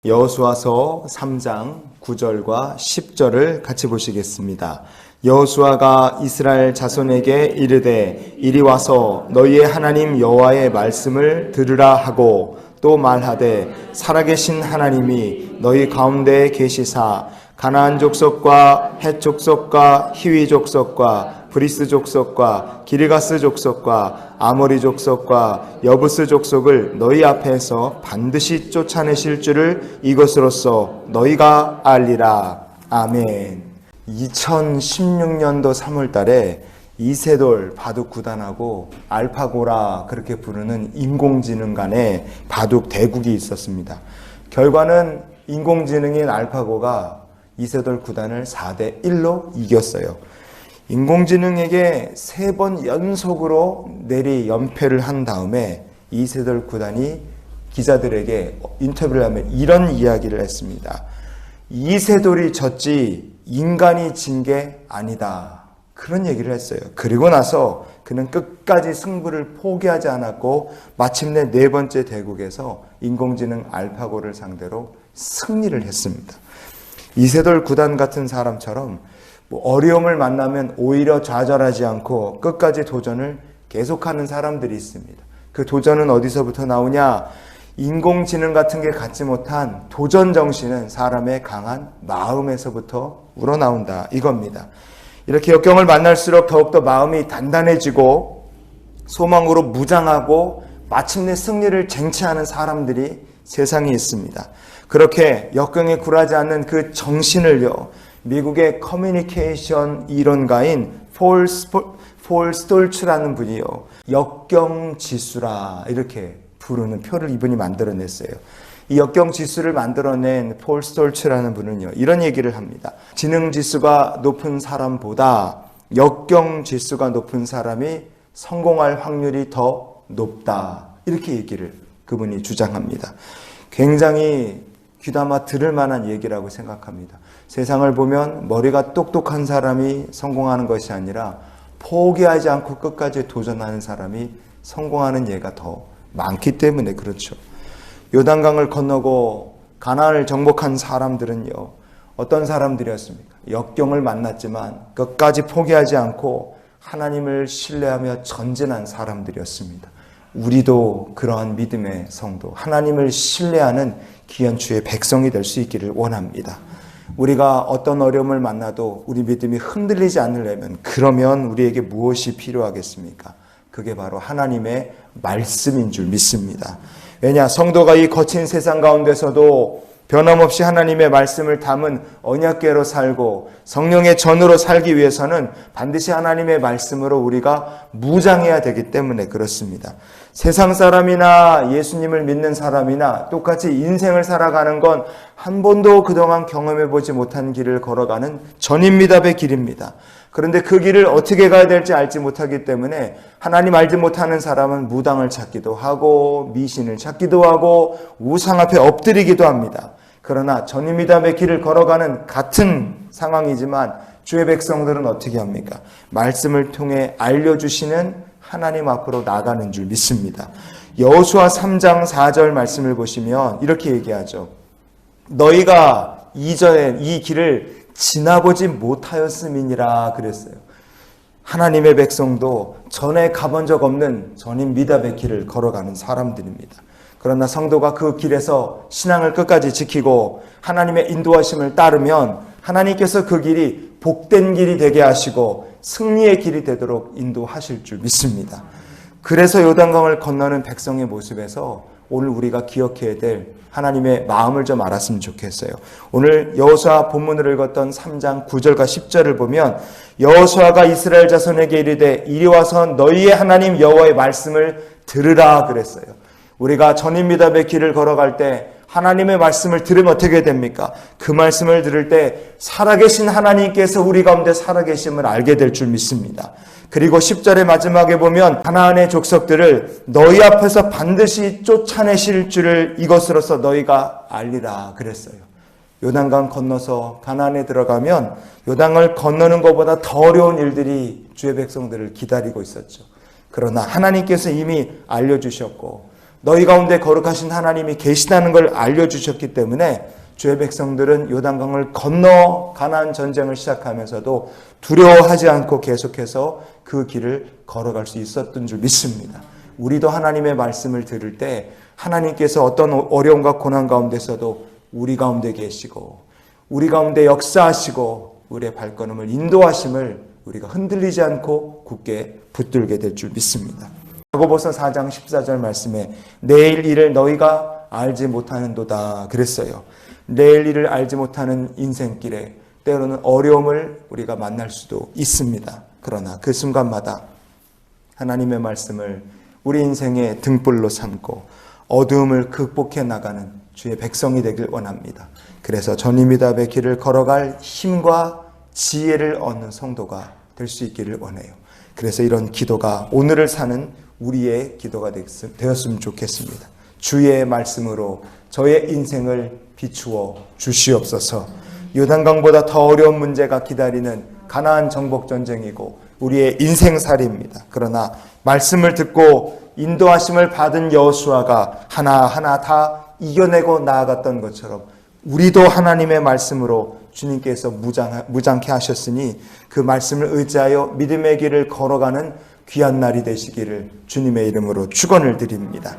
여호수아서 3장 9절과 10절을 같이 보시겠습니다. 여호수아가 이스라엘 자손에게 이르되 이리 와서 너희의 하나님 여호와의 말씀을 들으라 하고 또 말하되 살아계신 하나님이 너희 가운데에 계시사 가나안 족속과 헷 족속과 히위 족속과 브리스 족속과 기르가스 족속과 아모리 족속과 여부스 족속을 너희 앞에서 반드시 쫓아내실 줄을 이것으로써 너희가 알리라. 아멘. 2016년도 3월 달에 이세돌 바둑 구단하고 알파고라 그렇게 부르는 인공지능 간의 바둑 대국이 있었습니다. 결과는 인공지능인 알파고가 이세돌 구단을 4대1로 이겼어요. 인공지능에게 3번 연속으로 내리 연패를 한 다음에 이세돌 구단이 기자들에게 인터뷰를 하며 이런 이야기를 했습니다. 이세돌이 졌지 인간이 진 게 아니다. 그런 얘기를 했어요. 그리고 나서 그는 끝까지 승부를 포기하지 않았고 마침내 4번째 대국에서 인공지능 알파고를 상대로 승리를 했습니다. 이세돌 구단 같은 사람처럼 어려움을 만나면 오히려 좌절하지 않고 끝까지 도전을 계속하는 사람들이 있습니다. 그 도전은 어디서부터 나오냐? 인공지능 같은 게 갖지 못한 도전 정신은 사람의 강한 마음에서부터 우러나온다 이겁니다. 이렇게 역경을 만날수록 더욱더 마음이 단단해지고 소망으로 무장하고 마침내 승리를 쟁취하는 사람들이 세상에 있습니다. 그렇게 역경에 굴하지 않는 그 정신을요, 미국의 커뮤니케이션 이론가인 폴 스톨츠라는 분이요, 역경지수라 이렇게 부르는 표를 이분이 만들어냈어요. 이 역경지수를 만들어낸 폴 스톨츠라는 분은요, 이런 얘기를 합니다. 지능지수가 높은 사람보다 역경지수가 높은 사람이 성공할 확률이 더 높다. 이렇게 얘기를 그분이 주장합니다. 굉장히 귀담아 들을 만한 얘기라고 생각합니다. 세상을 보면 머리가 똑똑한 사람이 성공하는 것이 아니라 포기하지 않고 끝까지 도전하는 사람이 성공하는 예가 더 많기 때문에 그렇죠. 요단강을 건너고 가나안을 정복한 사람들은요, 어떤 사람들이었습니까? 역경을 만났지만 끝까지 포기하지 않고 하나님을 신뢰하며 전진한 사람들이었습니다. 우리도 그러한 믿음의 성도, 하나님을 신뢰하는 귀한 주의 백성이 될 수 있기를 원합니다. 우리가 어떤 어려움을 만나도 우리 믿음이 흔들리지 않으려면, 그러면 우리에게 무엇이 필요하겠습니까? 그게 바로 하나님의 말씀인 줄 믿습니다. 왜냐? 성도가 이 거친 세상 가운데서도 변함없이 하나님의 말씀을 담은 언약궤로 살고 성령의 전으로 살기 위해서는 반드시 하나님의 말씀으로 우리가 무장해야 되기 때문에 그렇습니다. 세상 사람이나 예수님을 믿는 사람이나 똑같이 인생을 살아가는 건 한 번도 그동안 경험해보지 못한 길을 걸어가는 전인미답의 길입니다. 그런데 그 길을 어떻게 가야 될지 알지 못하기 때문에 하나님 알지 못하는 사람은 무당을 찾기도 하고 미신을 찾기도 하고 우상 앞에 엎드리기도 합니다. 그러나 전인미답의 길을 걸어가는 같은 상황이지만 주의 백성들은 어떻게 합니까? 말씀을 통해 알려주시는 하나님 앞으로 나가는 줄 믿습니다. 여호수아 3장 4절 말씀을 보시면 이렇게 얘기하죠. 너희가 이전에 이 길을 지나보지 못하였음이니라 그랬어요. 하나님의 백성도 전에 가본 적 없는 전인 미답의 길을 걸어가는 사람들입니다. 그러나 성도가 그 길에서 신앙을 끝까지 지키고 하나님의 인도하심을 따르면 하나님께서 그 길이 복된 길이 되게 하시고 승리의 길이 되도록 인도하실 줄 믿습니다. 그래서 요단강을 건너는 백성의 모습에서 오늘 우리가 기억해야 될 하나님의 마음을 좀 알았으면 좋겠어요. 오늘 여호수아 본문을 읽었던 3장 9절과 10절을 보면 여호수아가 이스라엘 자손에게 이르되 이리 와서 너희의 하나님 여호와의 말씀을 들으라 그랬어요. 우리가 전인미답의 길을 걸어갈 때 하나님의 말씀을 들으면 어떻게 됩니까? 그 말씀을 들을 때 살아계신 하나님께서 우리 가운데 살아계심을 알게 될 줄 믿습니다. 그리고 10절의 마지막에 보면 가나안의 족속들을 너희 앞에서 반드시 쫓아내실 줄을 이것으로써 너희가 알리라 그랬어요. 요단강 건너서 가나안에 들어가면 요단을 건너는 것보다 더 어려운 일들이 주의 백성들을 기다리고 있었죠. 그러나 하나님께서 이미 알려주셨고 너희 가운데 거룩하신 하나님이 계시다는 걸 알려주셨기 때문에 주의 백성들은 요단강을 건너 가나안 전쟁을 시작하면서도 두려워하지 않고 계속해서 그 길을 걸어갈 수 있었던 줄 믿습니다. 우리도 하나님의 말씀을 들을 때 하나님께서 어떤 어려움과 고난 가운데서도 우리 가운데 계시고 우리 가운데 역사하시고 우리의 발걸음을 인도하심을 우리가 흔들리지 않고 굳게 붙들게 될 줄 믿습니다. 야고보서 4장 14절 말씀에 내일 일을 너희가 알지 못하는도다 그랬어요. 내일 일을 알지 못하는 인생길에 때로는 어려움을 우리가 만날 수도 있습니다. 그러나 그 순간마다 하나님의 말씀을 우리 인생의 등불로 삼고 어두움을 극복해 나가는 주의 백성이 되길 원합니다. 그래서 전임이답의 길을 걸어갈 힘과 지혜를 얻는 성도가 될 수 있기를 원해요. 그래서 이런 기도가 오늘을 사는 우리의 기도가 되었으면 좋겠습니다. 주의 말씀으로 저의 인생을 비추어 주시옵소서. 요단강보다 더 어려운 문제가 기다리는 가나안 정복 전쟁이고 우리의 인생살이입니다. 그러나 말씀을 듣고 인도하심을 받은 여호수아가 하나하나 다 이겨내고 나아갔던 것처럼 우리도 하나님의 말씀으로 주님께서 무장케 하셨으니 그 말씀을 의지하여 믿음의 길을 걸어가는 귀한 날이 되시기를 주님의 이름으로 축원을 드립니다.